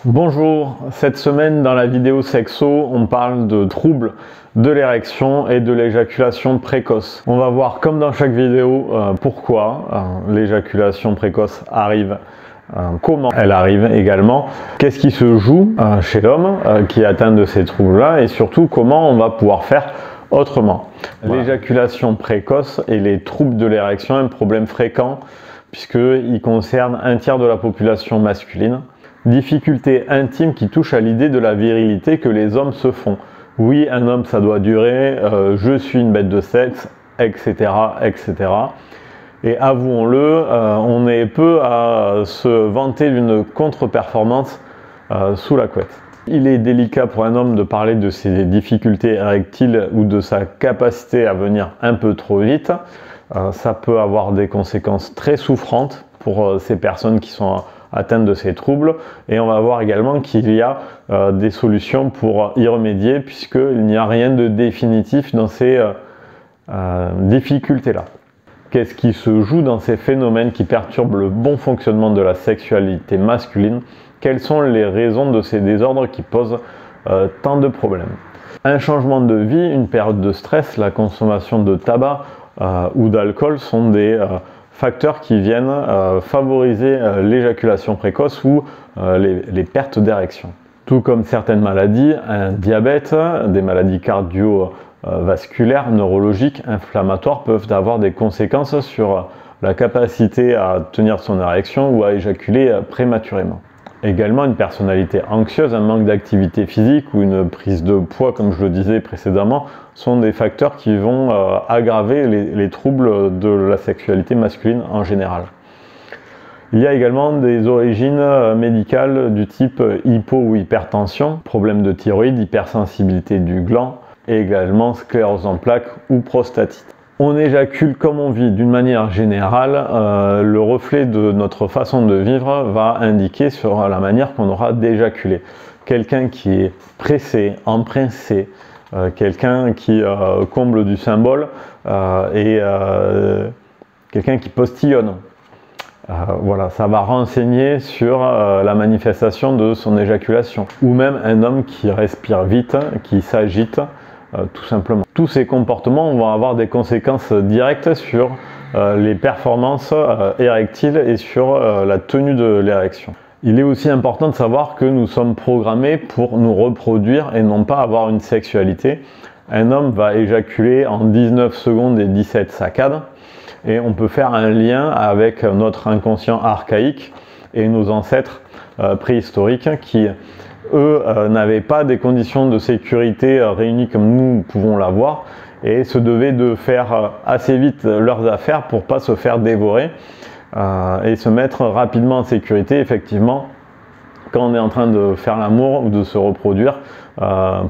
Bonjour, cette semaine dans la vidéo sexo, on parle de troubles de l'érection et de l'éjaculation précoce. On va voir comme dans chaque vidéo pourquoi l'éjaculation précoce arrive, comment elle arrive également, qu'est-ce qui se joue chez l'homme qui est atteint de ces troubles-là et surtout comment on va pouvoir faire autrement. Voilà. L'éjaculation précoce et les troubles de l'érection, un problème fréquent puisqu'il concerne un tiers de la population masculine. Difficulté intime qui touche à l'idée de la virilité que les hommes se font. Oui, un homme ça doit durer, je suis une bête de sexe, etc. etc. Et avouons-le, on est peu à se vanter d'une contre-performance sous la couette. Il est délicat pour un homme de parler de ses difficultés érectiles ou de sa capacité à venir un peu trop vite. Ça peut avoir des conséquences très souffrantes pour ces personnes qui sont atteintes de ces troubles, et on va voir également qu'il y a des solutions pour y remédier puisqu'il n'y a rien de définitif dans ces difficultés-là. Qu'est-ce qui se joue dans ces phénomènes qui perturbent le bon fonctionnement de la sexualité masculine? Quelles sont les raisons de ces désordres qui posent tant de problèmes? Un changement de vie, une période de stress, la consommation de tabac ou d'alcool sont des facteurs qui viennent favoriser l'éjaculation précoce ou les pertes d'érection. Tout comme certaines maladies, un diabète, des maladies cardiovasculaires, neurologiques, inflammatoires peuvent avoir des conséquences sur la capacité à tenir son érection ou à éjaculer prématurément. Également une personnalité anxieuse, un manque d'activité physique ou une prise de poids, comme je le disais précédemment, sont des facteurs qui vont aggraver les troubles de la sexualité masculine en général. Il y a également des origines médicales du type hypo ou hypertension, problèmes de thyroïde, hypersensibilité du gland et également sclérose en plaques ou prostatite. On éjacule comme on vit d'une manière générale, le reflet de notre façon de vivre va indiquer sur la manière qu'on aura d'éjaculer. Quelqu'un qui est pressé, empressé, quelqu'un qui comble du symbole et quelqu'un qui postillonne. Voilà, ça va renseigner sur la manifestation de son éjaculation. Ou même un homme qui respire vite, qui s'agite, tout simplement. Tous ces comportements vont avoir des conséquences directes sur les performances érectiles et sur la tenue de l'érection. Il est aussi important de savoir que nous sommes programmés pour nous reproduire et non pas avoir une sexualité. Un homme va éjaculer en 19 secondes et 17 saccades et on peut faire un lien avec notre inconscient archaïque et nos ancêtres préhistoriques qui eux n'avaient pas des conditions de sécurité réunies comme nous pouvons l'avoir et se devaient de faire assez vite leurs affaires pour ne pas se faire dévorer et se mettre rapidement en sécurité effectivement quand on est en train de faire l'amour ou de se reproduire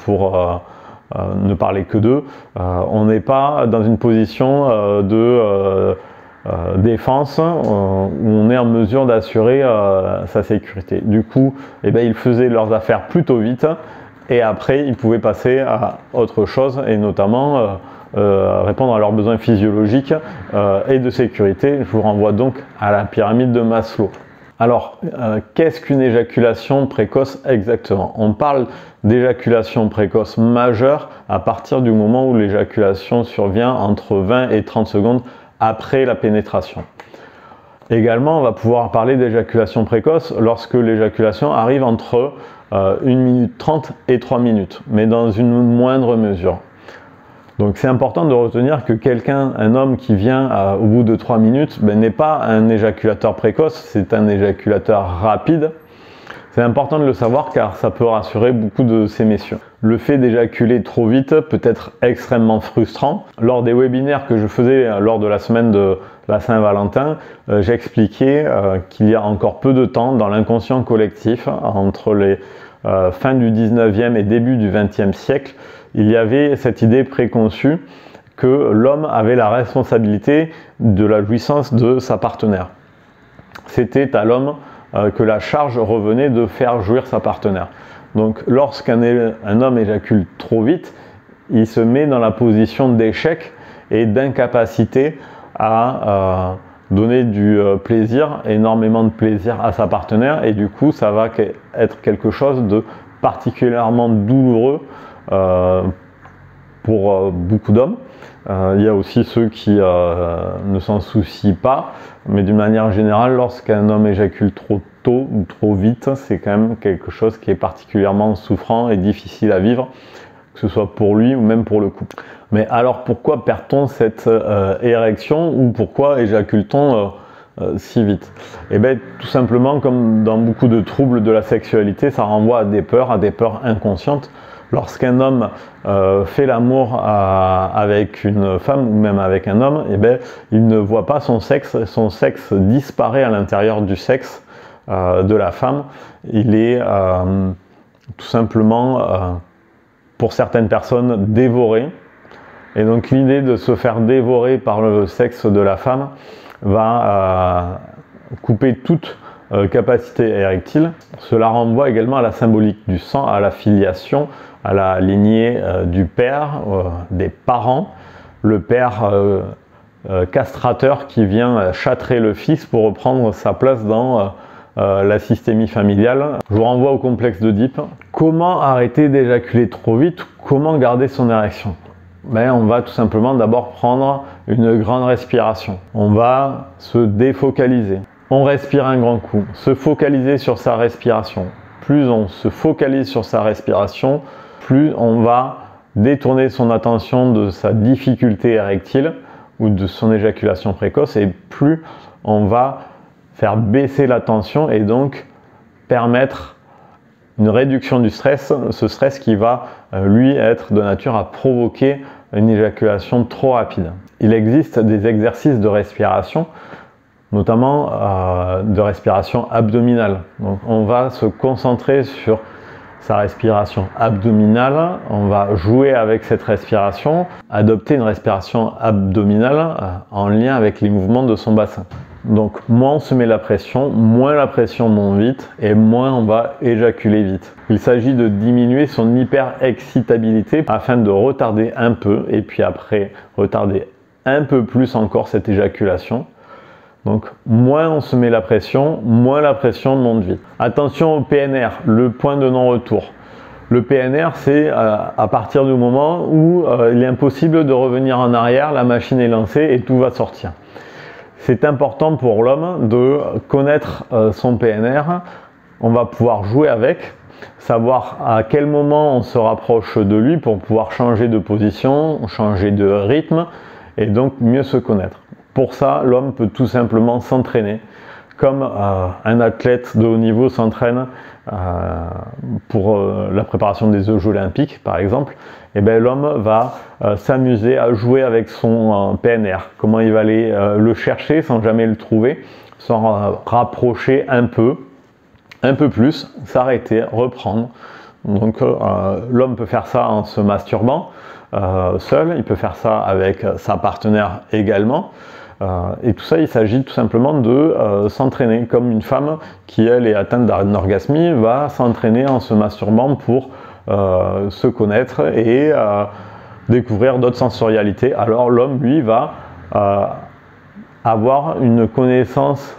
pour ne parler que d'eux. On n'est pas dans une position de défense où on est en mesure d'assurer sa sécurité. Du coup, ils faisaient leurs affaires plutôt vite et après ils pouvaient passer à autre chose et notamment répondre à leurs besoins physiologiques et de sécurité. Je vous renvoie donc à la pyramide de Maslow. Alors, qu'est-ce qu'une éjaculation précoce exactement? On parle d'éjaculation précoce majeure à partir du moment où l'éjaculation survient entre 20 et 30 secondes après la pénétration. Également, on va pouvoir parler d'éjaculation précoce lorsque l'éjaculation arrive entre 1 minute 30 et 3 minutes, mais dans une moindre mesure. Donc c'est important de retenir que un homme qui vient au bout de 3 minutes, n'est pas un éjaculateur précoce, c'est un éjaculateur rapide. C'est important de le savoir car ça peut rassurer beaucoup de ces messieurs. Le fait d'éjaculer trop vite peut être extrêmement frustrant. Lors des webinaires que je faisais lors de la semaine de la Saint-Valentin, j'expliquais qu'il y a encore peu de temps dans l'inconscient collectif, entre les fin du 19e et début du 20e siècle, il y avait cette idée préconçue que l'homme avait la responsabilité de la jouissance de sa partenaire. C'était à l'homme que la charge revenait de faire jouir sa partenaire. Donc lorsqu'un homme éjacule trop vite, il se met dans la position d'échec et d'incapacité à donner du plaisir, énormément de plaisir à sa partenaire, et du coup ça va être quelque chose de particulièrement douloureux pour beaucoup d'hommes. Il y a aussi ceux qui ne s'en soucient pas, mais d'une manière générale, lorsqu'un homme éjacule trop tôt ou trop vite, c'est quand même quelque chose qui est particulièrement souffrant et difficile à vivre, que ce soit pour lui ou même pour le couple. Mais alors pourquoi perd-on cette érection, ou pourquoi éjacule-t-on si vite? Et bien tout simplement, comme dans beaucoup de troubles de la sexualité, ça renvoie à des peurs inconscientes. Lorsqu'un homme fait l'amour avec une femme ou même avec un homme, et bien il ne voit pas son sexe disparaît à l'intérieur du sexe de la femme. Il est tout simplement, pour certaines personnes, dévoré. Et donc l'idée de se faire dévorer par le sexe de la femme va couper toute capacité érectile. Cela renvoie également à la symbolique du sang, à la filiation, à la lignée du père, des parents, le père castrateur qui vient châtrer le fils pour reprendre sa place dans la systémie familiale. Je vous renvoie au complexe d'Oedipe. Comment arrêter d'éjaculer trop vite? Comment garder son érection? Ben, on va tout simplement d'abord prendre une grande respiration. On va se défocaliser. On respire un grand coup. Se focaliser sur sa respiration. Plus on se focalise sur sa respiration, plus on va détourner son attention de sa difficulté érectile ou de son éjaculation précoce, et plus on va faire baisser la tension et donc permettre une réduction du stress, ce stress qui va lui être de nature à provoquer une éjaculation trop rapide. Il existe des exercices de respiration, notamment de respiration abdominale. Donc on va se concentrer sur sa respiration abdominale, on va jouer avec cette respiration, adopter une respiration abdominale en lien avec les mouvements de son bassin. Donc moins on se met la pression monte vite et moins on va éjaculer vite. Il s'agit de diminuer son hyper-excitabilité afin de retarder un peu et puis après retarder un peu plus encore cette éjaculation. Donc moins on se met la pression monte vite. Attention au PNR, le point de non-retour. Le PNR, c'est à partir du moment où il est impossible de revenir en arrière, la machine est lancée et tout va sortir. C'est important pour l'homme de connaître son PNR. On va pouvoir jouer avec, savoir à quel moment on se rapproche de lui pour pouvoir changer de position, changer de rythme et donc mieux se connaître. Pour ça, l'homme peut tout simplement s'entraîner, comme un athlète de haut niveau s'entraîne pour la préparation des Jeux olympiques, par exemple. Et bien l'homme va s'amuser à jouer avec son PNR. Comment il va aller le chercher sans jamais le trouver, s'en rapprocher un peu plus, s'arrêter, reprendre. Donc l'homme peut faire ça en se masturbant seul, il peut faire ça avec sa partenaire également. Et tout ça, il s'agit tout simplement de s'entraîner, comme une femme qui, elle, est atteinte d'anorgasmie, va s'entraîner en se masturbant pour se connaître et découvrir d'autres sensorialités. Alors l'homme, lui, va avoir une connaissance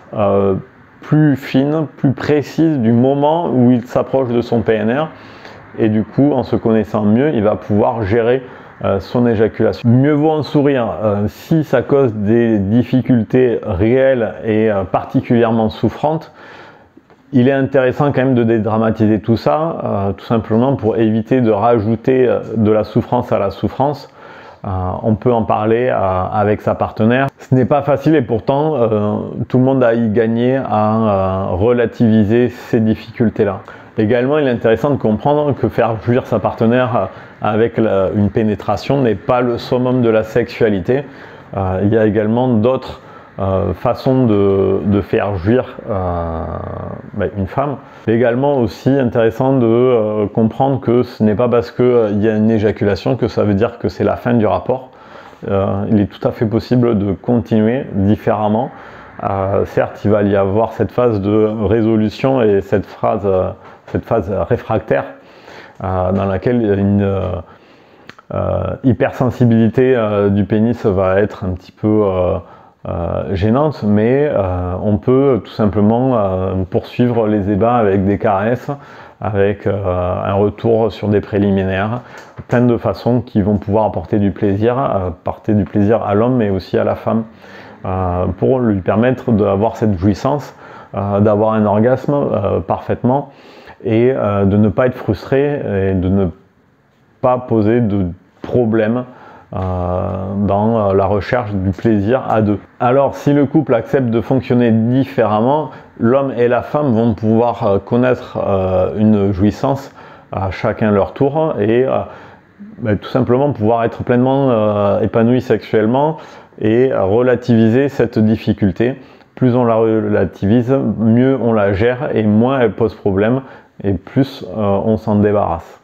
plus fine, plus précise du moment où il s'approche de son PNR, et du coup, en se connaissant mieux, il va pouvoir gérer son éjaculation. Mieux vaut en sourire si ça cause des difficultés réelles et particulièrement souffrantes. Il est intéressant quand même de dédramatiser tout ça, tout simplement pour éviter de rajouter de la souffrance à la souffrance. On peut en parler avec sa partenaire. Ce n'est pas facile et pourtant tout le monde a y gagné à relativiser ces difficultés-là. Également, il est intéressant de comprendre que faire jouir sa partenaire avec une pénétration n'est pas le summum de la sexualité. Il y a également d'autres façons de faire jouir une femme. C'est également aussi intéressant de comprendre que ce n'est pas parce qu'il y a une éjaculation que ça veut dire que c'est la fin du rapport. Il est tout à fait possible de continuer différemment. Certes, il va y avoir cette phase de résolution et cette phase réfractaire dans laquelle une hypersensibilité du pénis va être un petit peu gênantes, mais on peut tout simplement poursuivre les ébats avec des caresses, avec un retour sur des préliminaires, plein de façons qui vont pouvoir apporter du plaisir à l'homme mais aussi à la femme, pour lui permettre d'avoir cette jouissance, d'avoir un orgasme parfaitement, et de ne pas être frustré et de ne pas poser de problème dans la recherche du plaisir à deux. Alors si le couple accepte de fonctionner différemment, l'homme et la femme vont pouvoir connaître une jouissance à chacun leur tour, et tout simplement pouvoir être pleinement épanoui sexuellement et relativiser cette difficulté. Plus on la relativise, mieux on la gère et moins elle pose problème, et plus on s'en débarrasse.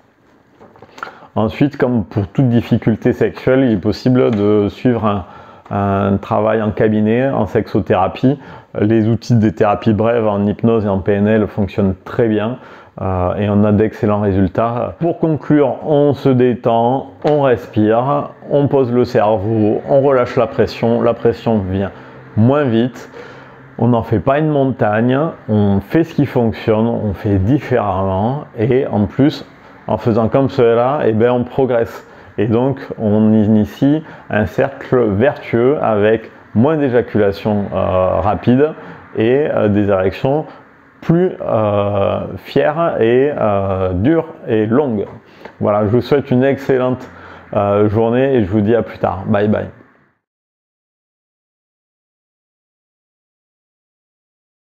Ensuite, comme pour toute difficulté sexuelle, il est possible de suivre un travail en cabinet, en sexothérapie. Les outils des thérapies brèves en hypnose et en PNL fonctionnent très bien et on a d'excellents résultats. Pour conclure, on se détend, on respire, on pose le cerveau, on relâche la pression vient moins vite. On n'en fait pas une montagne, on fait ce qui fonctionne, on fait différemment, et en plus, en faisant comme cela, on progresse. Et donc, on initie un cercle vertueux avec moins d'éjaculation rapide et des érections plus fières et dures et longues. Voilà, je vous souhaite une excellente journée et je vous dis à plus tard. Bye bye.